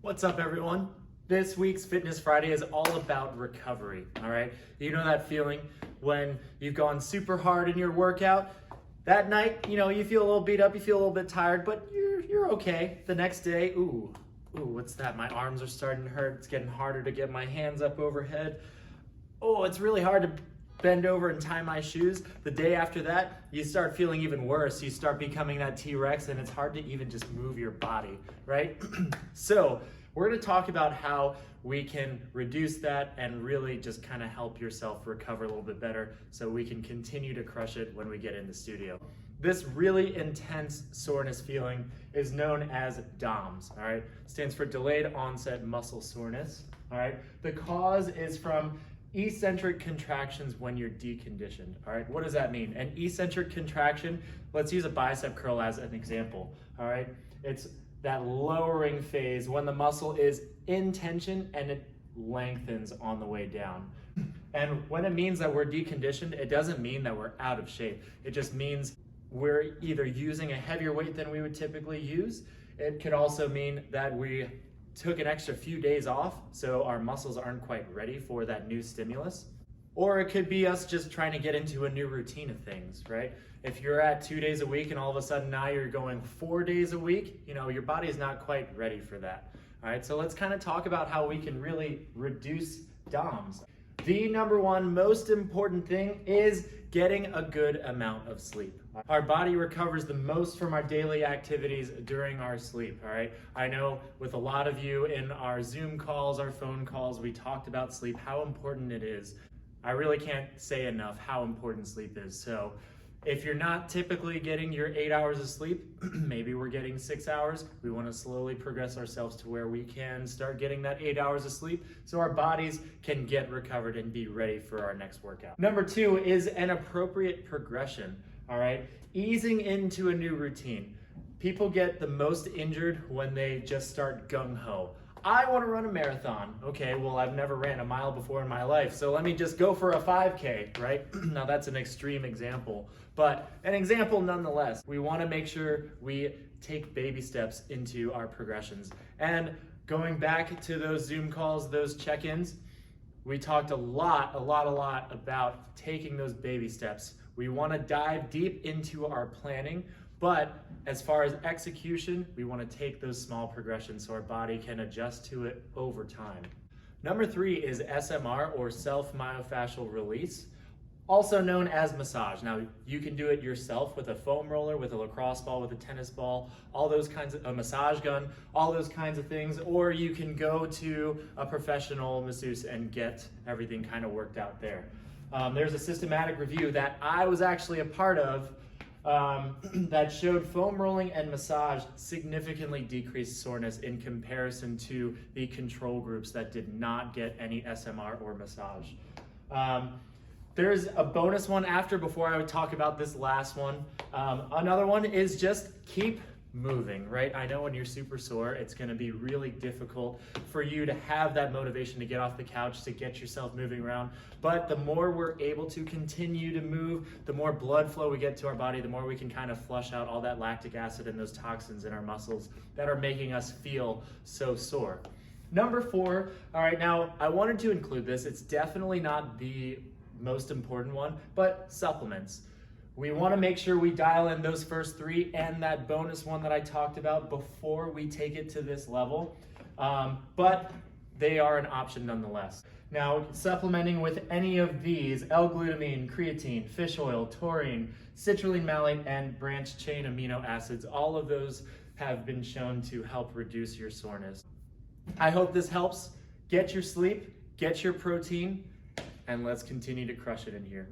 What's up, everyone? This week's Fitness Friday is all about recovery, all right? You know that feeling when you've gone super hard in your workout? That night, you feel a little beat up, you feel a little bit tired, but you're okay. The next day, ooh, what's that? My arms are starting to hurt. It's getting harder to get my hands up overhead. Oh, it's really hard to bend over and tie my shoes. The day after that, you start feeling even worse. You start becoming that T-Rex and it's hard to even just move your body, right? So we're gonna talk about how we can reduce that and really just kind of help yourself recover a little bit better so we can continue to crush it when we get in the studio. This really intense soreness feeling is known as DOMS, all right? Stands for delayed onset muscle soreness, all right? The cause is from eccentric contractions when you're deconditioned, all right? What does that mean? An eccentric contraction, let's use a bicep curl as an example, all right? It's that lowering phase when the muscle is in tension and it lengthens on the way down. And when it means that we're deconditioned, it doesn't mean that we're out of shape. It just means we're either using a heavier weight than we would typically use. It could also mean that we took an extra few days off, so our muscles aren't quite ready for that new stimulus. Or it could be us just trying to get into a new routine of things, right? If you're at 2 days a week and all of a sudden now you're going 4 days a week, your body is not quite ready for that. All right, so let's kind of talk about how we can really reduce DOMS. The number one most important thing is getting a good amount of sleep. Our body recovers the most from our daily activities during our sleep, all right? I know with a lot of you in our Zoom calls, our phone calls, we talked about sleep, how important it is. I really can't say enough how important sleep is. So if you're not typically getting your 8 hours of sleep, maybe we're getting 6 hours. We want to slowly progress ourselves to where we can start getting that 8 hours of sleep so our bodies can get recovered and be ready for our next workout. Number two is an appropriate progression, all right? Easing into a new routine. People get the most injured when they just start gung-ho. I want to run a marathon. Okay, well, I've never ran a mile before in my life, so let me just go for a 5K, right? Now that's an extreme example, but an example nonetheless. We want to make sure we take baby steps into our progressions. And going back to those Zoom calls, those check-ins, we talked a lot about taking those baby steps. We want to dive deep into our planning, but as far as execution, we want to take those small progressions so our body can adjust to it over time. Number three is SMR, or self-myofascial release, also known as massage. Now, you can do it yourself with a foam roller, with a lacrosse ball, with a tennis ball, all those kinds of, a massage gun, all those kinds of things, or you can go to a professional masseuse and get everything kind of worked out there. There's a systematic review that I was actually a part of that showed foam rolling and massage significantly decreased soreness in comparison to the control groups that did not get any SMR or massage. There's a bonus one before I would talk about this last one. Another one is just keep moving, right? I know when you're super sore, it's gonna be really difficult for you to have that motivation to get off the couch, to get yourself moving around. But the more we're able to continue to move, the more blood flow we get to our body, the more we can kind of flush out all that lactic acid and those toxins in our muscles that are making us feel so sore. Number four, all right, now I wanted to include this. It's definitely not the most important one, but supplements. We want to make sure we dial in those first three and that bonus one that I talked about before we take it to this level, but they are an option nonetheless. Now, supplementing with any of these, L-glutamine, creatine, fish oil, taurine, citrulline malate, and branched chain amino acids, all of those have been shown to help reduce your soreness. I hope this helps. Get your sleep, get your protein, and let's continue to crush it in here.